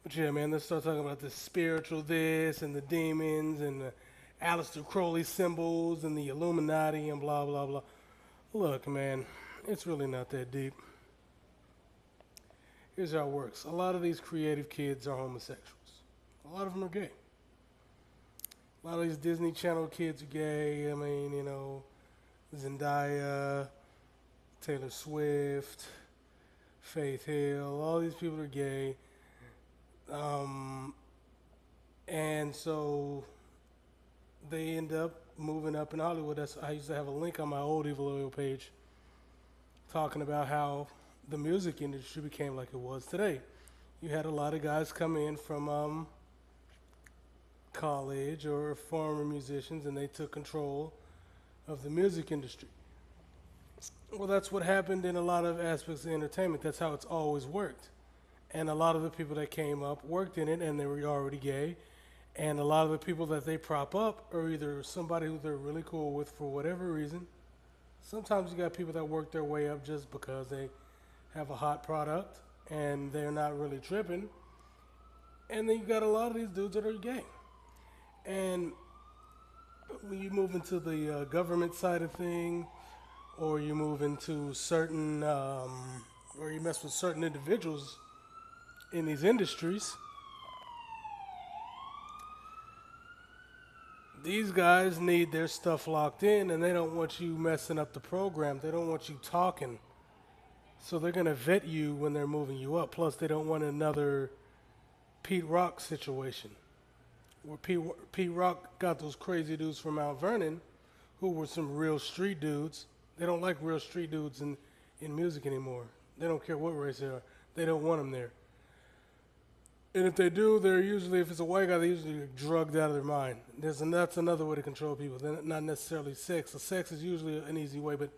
But yeah, man, let's start talking about the spiritual this and the demons and the Aleister Crowley symbols and the Illuminati and blah blah blah. Look, man, it's really not that deep. Here's how it works. A lot of these creative kids are homosexuals. A lot of them are gay. A lot of these Disney Channel kids are gay. I mean, Zendaya, Taylor Swift, Faith Hill, all these people are gay. Um, and so they end up moving up in Hollywood. I used to have a link on my old Evil Oil page talking about how the music industry became like it was today. You had a lot of guys come in from college or former musicians, and they took control of the music industry. Well, that's what happened in a lot of aspects of entertainment. That's how it's always worked. And a lot of the people that came up worked in it, and they were already gay. And a lot of the people that they prop up are either somebody who they're really cool with for whatever reason. Sometimes you got people that work their way up just because they have a hot product and they're not really tripping. And then you got a lot of these dudes that are gay. And when you move into the government side of thing, or you move into certain, or you mess with certain individuals in these industries, these guys need their stuff locked in and they don't want you messing up the program. They don't want you talking. So they're going to vet you when they're moving you up. Plus, they don't want another Pete Rock situation where Pete Rock got those crazy dudes from Mount Vernon who were some real street dudes. They don't like real street dudes in music anymore. They don't care what race they are. They don't want them there. And if they do, they're usually, if it's a white guy, they're usually drugged out of their mind. That's another way to control people. They're not necessarily sex. So sex is usually an easy way, but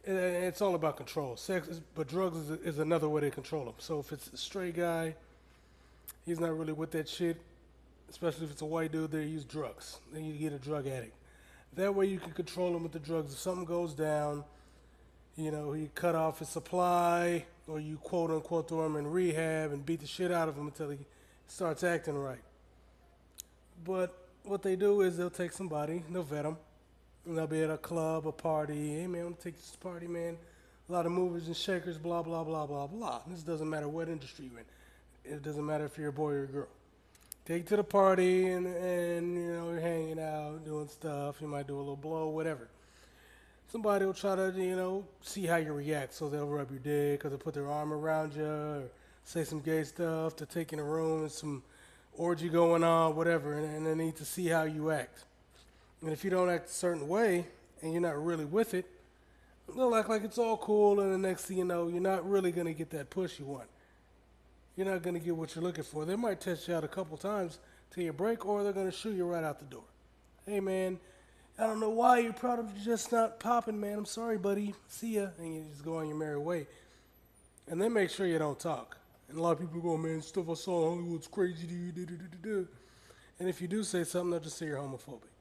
it's all about control. But drugs is another way to control them. So if it's a straight guy, he's not really with that shit. Especially if it's a white dude, they use drugs. Then you get a drug addict. That way you can control him with the drugs. If something goes down, you cut off his supply, or you quote unquote throw him in rehab and beat the shit out of him until he starts acting right. But what they do is they'll take somebody, they'll vet them, and they'll be at a club, a party. Hey man, I'm gonna take this party, man. A lot of movers and shakers, blah blah blah blah blah. This doesn't matter what industry you're in. It doesn't matter if you're a boy or a girl. Take you to the party and you're hanging out, doing stuff. You might do a little blow, whatever. Somebody will try to, see how you react. So they'll rub your dick, or they'll put their arm around you, or say some gay stuff, to take in a room and some orgy going on, whatever, and they need to see how you act. And if you don't act a certain way, and you're not really with it, they'll act like it's all cool, and the next thing you know, you're not really going to get that push you want. You're not going to get what you're looking for. They might test you out a couple times till you break, or they're going to shoot you right out the door. Hey, man, I don't know why your product is just not popping, man. I'm sorry, buddy. See ya. And you just go on your merry way. And then make sure you don't talk. And a lot of people go, man, stuff I saw in Hollywood's crazy. And if you do say something, they'll just say you're homophobic.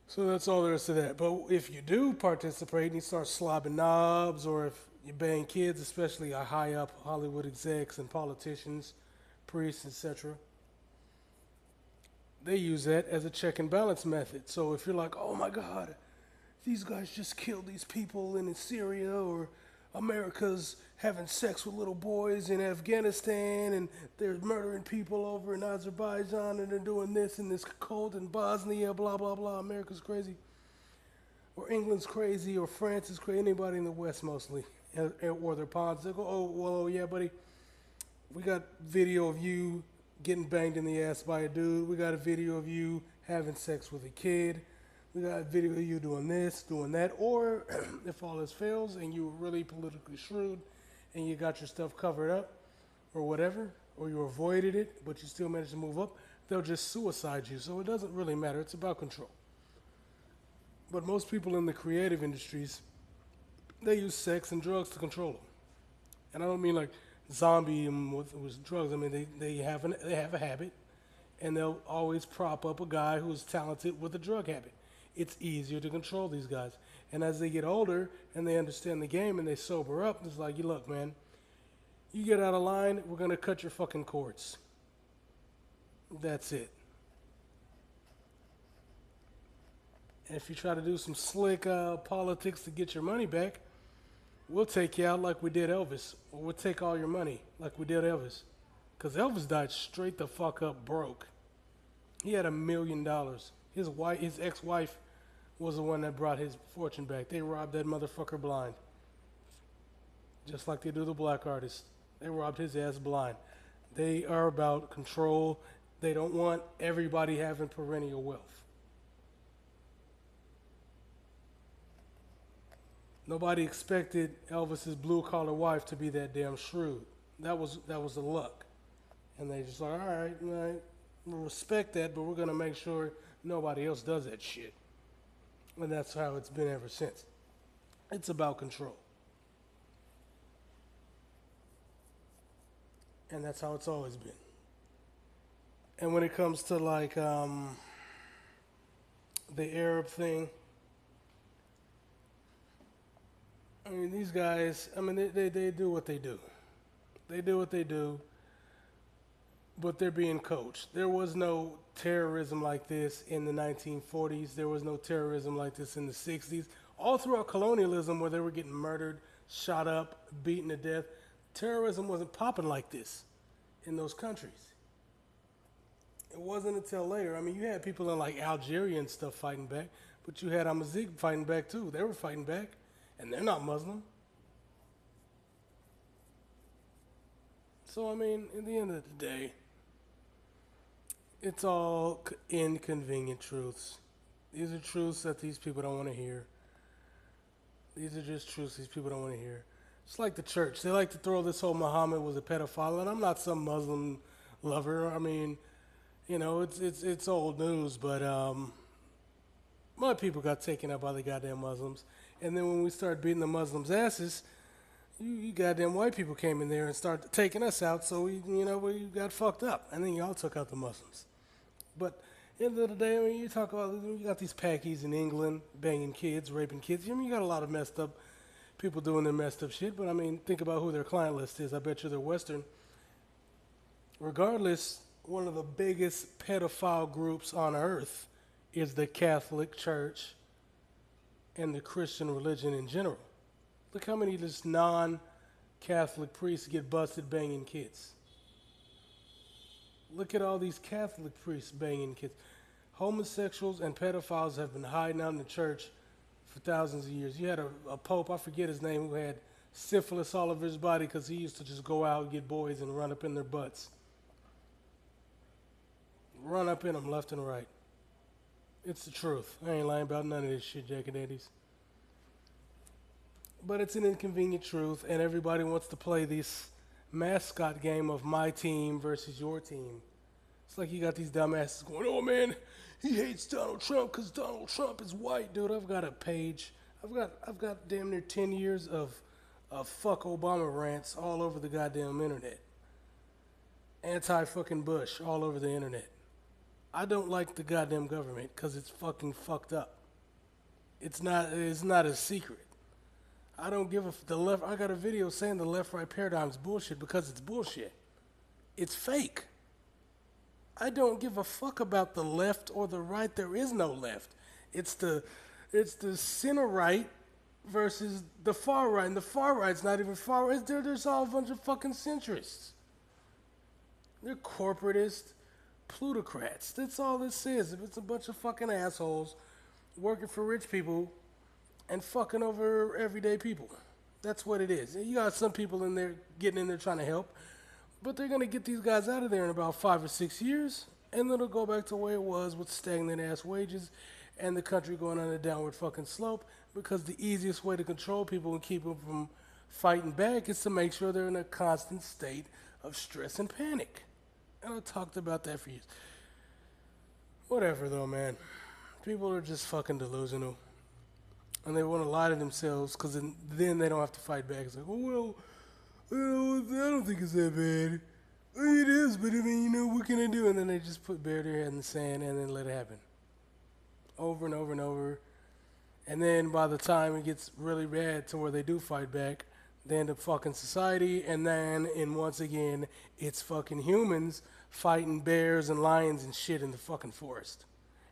So that's all there is to that. But if you do participate and you start slobbing knobs, or if you bang kids, especially high up Hollywood execs and politicians, priests, etc., they use that as a check and balance method. So if you're like, oh my God, these guys just killed these people in Syria, or America's having sex with little boys in Afghanistan, and they're murdering people over in Azerbaijan, and they're doing this in this cult in Bosnia, blah, blah, blah, America's crazy. Or England's crazy, or France is crazy, anybody in the West mostly, or their pawns. They go, oh yeah, buddy, we got video of you getting banged in the ass by a dude. We got a video of you having sex with a kid. We got a video of you doing this, doing that. Or if all this fails and you were really politically shrewd and you got your stuff covered up or whatever, or you avoided it but you still managed to move up, they'll just suicide you. So it doesn't really matter. It's about control. But most people in the creative industries, they use sex and drugs to control them. And I don't mean like zombie and with drugs. I mean, they have a habit, and they'll always prop up a guy who's talented with a drug habit. It's easier to control these guys. And as they get older and they understand the game and they sober up, it's like, you look, man, You get out of line, we're gonna cut your fucking cords. That's it. And if you try to do some slick politics to get your money back, we'll take you out like we did Elvis, or we'll take all your money like we did Elvis. Because Elvis died straight the fuck up broke. He had $1 million. His ex-wife, was the one that brought his fortune back. They robbed that motherfucker blind, just like they do the black artist. They robbed his ass blind. They are about control. They don't want everybody having perennial wealth. Nobody expected Elvis's blue collar wife to be that damn shrewd. That was the luck. And they just like, all right, we'll respect that, but we're gonna make sure nobody else does that shit. And that's how it's been ever since. It's about control. And that's how it's always been. And when it comes to like the Arab thing, I mean, these guys, I mean, they do what they do. They do what they do, but they're being coached. There was no terrorism like this in the 1940s. There was no terrorism like this in the 60s. All throughout colonialism, where they were getting murdered, shot up, beaten to death, terrorism wasn't popping like this in those countries. It wasn't until later. I mean, you had people in like Algeria and stuff fighting back, but you had Amazigh fighting back too. They were fighting back, and they're not Muslim. So, I mean, at the end of the day, it's all inconvenient truths. These are truths that these people don't want to hear. These are just truths these people don't want to hear. It's like the church. They like to throw this whole Muhammad was a pedophile, and I'm not some Muslim lover. I mean, you know, it's old news, but my people got taken up by the goddamn Muslims. And then when we started beating the Muslims' asses, you goddamn white people came in there and started taking us out, so we got fucked up. And then y'all took out the Muslims. But at the end of the day, I mean, you talk about, you got these packies in England banging kids, raping kids. I mean, you got a lot of messed up people doing their messed up shit, but I mean, think about who their client list is. I bet you they're Western. Regardless, one of the biggest pedophile groups on earth is the Catholic Church and the Christian religion in general. Look how many just non-Catholic priests get busted banging kids. Look at all these Catholic priests banging kids. Homosexuals and pedophiles have been hiding out in the church for thousands of years. You had a pope, I forget his name, who had syphilis all over his body because he used to just go out and get boys and run up in their butts. Run up in them left and right. It's the truth. I ain't lying about none of this shit, Jack and Daddies. But it's an inconvenient truth, and everybody wants to play this mascot game of my team versus your team. It's like you got these dumbasses going, oh man, he hates Donald Trump because Donald Trump is white. Dude, I've got a page. I've got damn near 10 years of fuck Obama rants all over the goddamn internet. Anti-fucking Bush all over the internet. I don't like the goddamn government because it's fucking fucked up. It's not a secret. I don't give the left. I got a video saying the left-right paradigm's bullshit because it's bullshit. It's fake. I don't give a fuck about the left or the right. There is no left. It's the center right versus the far right, and the far right's not even far right. There's all a bunch of fucking centrists. They're corporatists, plutocrats. That's all this is. It's a bunch of fucking assholes working for rich people and fucking over everyday people. That's what it is. You got some people in there getting in there trying to help, but they're going to get these guys out of there in about 5 or 6 years, and then it'll go back to where it was with stagnant ass wages and the country going on a downward fucking slope, because the easiest way to control people and keep them from fighting back is to make sure they're in a constant state of stress and panic. And I talked about that for years. Whatever though, man. People are just fucking delusional. And they want to lie to themselves because then they don't have to fight back. It's like, oh, well, I don't think it's that bad. It is, but I mean, what can I do? And then they just bury their head in the sand and then let it happen. Over and over and over. And then by the time it gets really bad to where they do fight back, They end up fucking society, and then, and once again, it's fucking humans fighting bears and lions and shit in the fucking forest.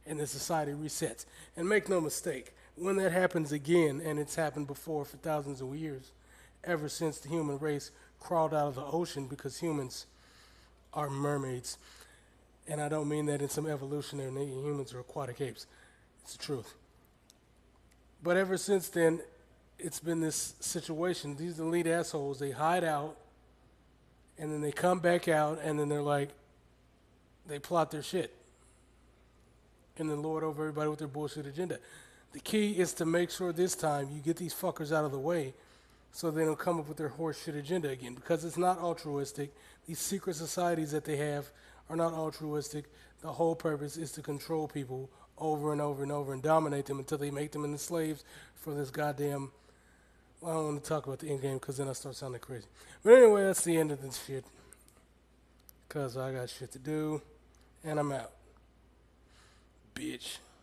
And the society resets. And make no mistake, when that happens again, and it's happened before for thousands of years, ever since the human race crawled out of the ocean, because humans are mermaids. And I don't mean that in some evolutionary humans are aquatic apes. It's the truth. But ever since then, it's been this situation. These elite assholes, they hide out, and then they come back out, and then they're like, they plot their shit. And then lord over everybody with their bullshit agenda. The key is to make sure this time you get these fuckers out of the way so they don't come up with their horse shit agenda again. Because it's not altruistic. These secret societies that they have are not altruistic. The whole purpose is to control people over and over and over and dominate them until they make them into slaves for this goddamn... Well, I don't want to talk about the end game because then I start sounding crazy. But anyway, that's the end of this shit. Because I got shit to do, and I'm out.